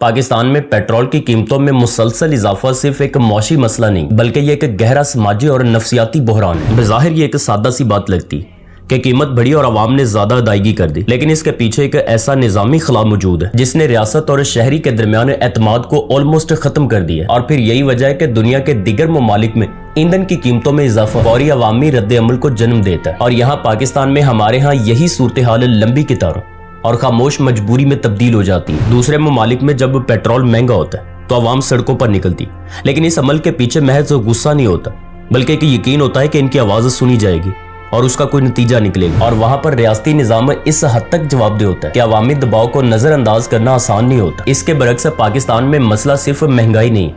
پاکستان میں پیٹرول کی قیمتوں میں مسلسل اضافہ صرف ایک معاشی مسئلہ نہیں بلکہ یہ ایک گہرا سماجی اور نفسیاتی بحران ہے۔ بظاہر یہ ایک سادہ سی بات لگتی کہ قیمت بڑھی اور عوام نے زیادہ ادائیگی کر دی، لیکن اس کے پیچھے ایک ایسا نظامی خلا موجود ہے جس نے ریاست اور شہری کے درمیان اعتماد کو آلموسٹ ختم کر دیا، اور پھر یہی وجہ ہے کہ دنیا کے دیگر ممالک میں ایندھن کی قیمتوں میں اضافہ فوری عوامی رد عمل کو جنم دیتا ہے، اور یہاں پاکستان میں ہمارے ہاں یہی صورتحال لمبی قطاروں اور خاموش مجبوری میں تبدیل ہو جاتی ہے۔ دوسرے ممالک میں جب پیٹرول مہنگا ہوتا ہے تو عوام سڑکوں پر نکلتی، لیکن اس عمل کے پیچھے محض غصہ نہیں ہوتا بلکہ ایک یقین ہوتا ہے کہ ان کی آواز سنی جائے گی اور اس کا کوئی نتیجہ نکلے گا، اور وہاں پر ریاستی نظام اس حد تک جواب دہ ہوتا ہے کہ عوامی دباؤ کو نظر انداز کرنا آسان نہیں ہوتا۔ اس کے برعکس پاکستان میں مسئلہ صرف مہنگائی نہیں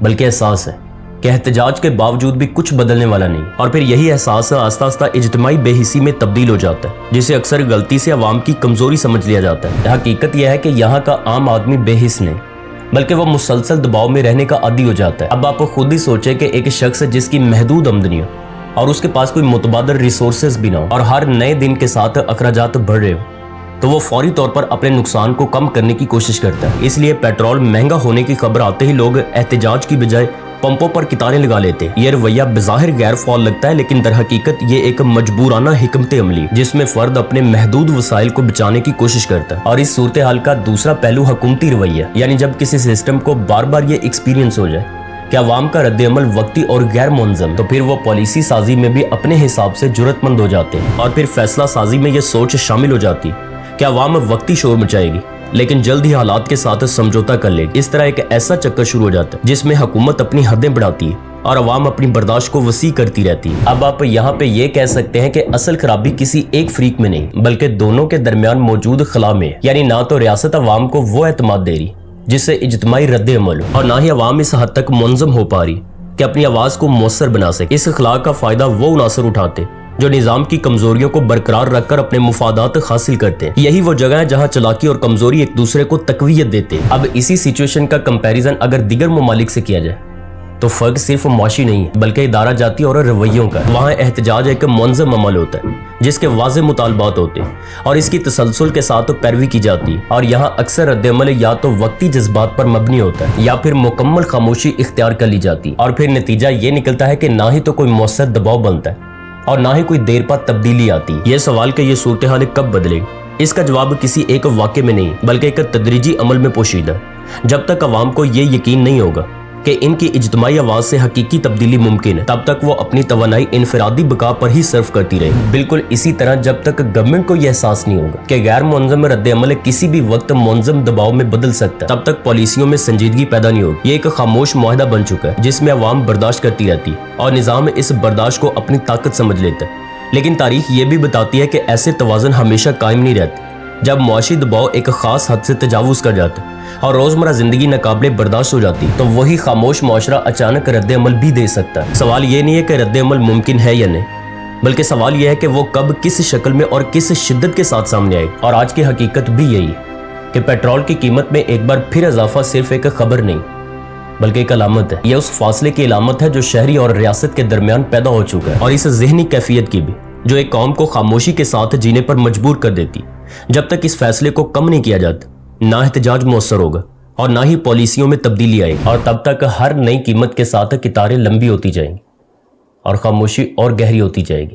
بلکہ احساس ہے کہ احتجاج کے باوجود بھی کچھ بدلنے والا نہیں، اور پھر یہی احساس آہستہ آہستہ اجتماعی بے حسی میں تبدیل ہو جاتا ہے، جسے اکثر غلطی سے عوام کی کمزوری سمجھ لیا جاتا ہے۔ حقیقت یہ ہے کہ یہاں کا عام آدمی بے حس نہیں بلکہ وہ مسلسل دباؤ میں رہنے کا عادی ہو جاتا ہے۔ اب آپ خود ہی سوچیں کہ ایک شخص جس کی محدود آمدنی ہو اور اس کے پاس کوئی متبادل ریسورسز بھی نہ ہو اور ہر نئے دن کے ساتھ اخراجات بڑھ رہے ہو، تو وہ فوری طور پر اپنے نقصان کو کم کرنے کی کوشش کرتا ہے۔ اس لیے پیٹرول مہنگا ہونے کی خبر آتے ہی لوگ احتجاج کی بجائے پمپوں پر قطاریں لگا لیتے۔ یہ رویہ بظاہر غیر فعال لگتا ہے، لیکن در حقیقت یہ ایک مجبورانہ حکمت عملی جس میں فرد اپنے محدود وسائل کو بچانے کی کوشش کرتا ہے۔ اور اس صورتحال کا دوسرا پہلو حکومتی رویہ، یعنی جب کسی سسٹم کو بار بار یہ ایکسپیرینس ہو جائے کہ عوام کا رد عمل وقتی اور غیر منظم، تو پھر وہ پالیسی سازی میں بھی اپنے حساب سے جرأت مند ہو جاتے ہیں، اور پھر فیصلہ سازی میں یہ سوچ شامل ہو جاتی کہ عوام وقتی شور مچائے گی لیکن جلد ہی حالات کے ساتھ سمجھوتا کر لے گی۔ اس طرح ایک ایسا چکر شروع ہو جاتا ہے جس میں حکومت اپنی حدیں بڑھاتی ہے اور عوام اپنی برداشت کو وسیع کرتی رہتی ہے۔ اب آپ یہاں پہ یہ کہہ سکتے ہیں کہ اصل خرابی کسی ایک فریق میں نہیں بلکہ دونوں کے درمیان موجود خلا میں ہے، یعنی نہ تو ریاست عوام کو وہ اعتماد دے رہی جس سے اجتماعی رد عمل ہو، اور نہ ہی عوام اس حد تک منظم ہو پا رہی کہ اپنی آواز کو مؤثر بنا سکے۔ اس خلا کا فائدہ وہ عناصر اٹھاتے جو نظام کی کمزوریوں کو برقرار رکھ کر اپنے مفادات حاصل کرتے ہیں۔ یہی وہ جگہ ہے جہاں چلاکی اور کمزوری ایک دوسرے کو تقویت دیتے ہیں۔ اب اسی سچویشن کا کمپیریزن اگر دیگر ممالک سے کیا جائے تو فرق صرف معاشی نہیں ہے بلکہ ادارہ جاتی اور رویوں کا ہے۔ وہاں احتجاج ایک منظم عمل ہوتا ہے جس کے واضح مطالبات ہوتے ہیں اور اس کی تسلسل کے ساتھ پیروی کی جاتی ہے، اور یہاں اکثر رد عمل یا تو وقتی جذبات پر مبنی ہوتا ہے یا پھر مکمل خاموشی اختیار کر لی جاتی ہے، اور پھر نتیجہ یہ نکلتا ہے کہ نہ ہی تو کوئی مؤثر دباؤ بنتا ہے اور نہ ہی کوئی دیر بعد تبدیلی آتی۔ یہ سوال کہ یہ صورتحال کب بدلے گی، اس کا جواب کسی ایک واقعے میں نہیں بلکہ ایک تدریجی عمل میں پوشیدہ ہے۔ جب تک عوام کو یہ یقین نہیں ہوگا کہ ان کی اجتماعی آواز سے حقیقی تبدیلی ممکن ہے، تب تک وہ اپنی توانائی انفرادی بقا پر ہی صرف کرتی رہے گی۔ بالکل اسی طرح جب تک گورنمنٹ کو یہ احساس نہیں ہوگا کہ غیر منظم رد عمل کسی بھی وقت منظم دباؤ میں بدل سکتا ہے، تب تک پالیسیوں میں سنجیدگی پیدا نہیں ہوگی۔ یہ ایک خاموش معاہدہ بن چکا ہے جس میں عوام برداشت کرتی رہتی ہے اور نظام اس برداشت کو اپنی طاقت سمجھ لیتا ہے، لیکن تاریخ یہ بھی بتاتی ہے کہ ایسے توازن ہمیشہ قائم نہیں رہتے۔ جب معاشی دباؤ ایک خاص حد سے تجاوز کر جاتا ہے اور روزمرہ زندگی ناقابل برداشت ہو جاتی تو وہی خاموش معاشرہ اچانک رد عمل بھی دے سکتا ہے۔ سوال یہ نہیں ہے کہ رد عمل ممکن ہے یا نہیں، بلکہ سوال یہ ہے کہ وہ کب، کس شکل میں اور کس شدت کے ساتھ سامنے آئے۔ اور آج کی حقیقت بھی یہی ہے کہ پیٹرول کی قیمت میں ایک بار پھر اضافہ صرف ایک خبر نہیں بلکہ ایک علامت ہے۔ یہ اس فاصلے کی علامت ہے جو شہری اور ریاست کے درمیان پیدا ہو چکا ہے، اور اس ذہنی کیفیت کی بھی جو ایک قوم کو خاموشی کے ساتھ جینے پر مجبور کر دیتی۔ جب تک اس فیصلے کو کم نہیں کیا جاتا نہ احتجاج مؤثر ہوگا اور نہ ہی پالیسیوں میں تبدیلی آئے گی، اور تب تک ہر نئی قیمت کے ساتھ قطاریں لمبی ہوتی جائیں گی اور خاموشی اور گہری ہوتی جائے گی۔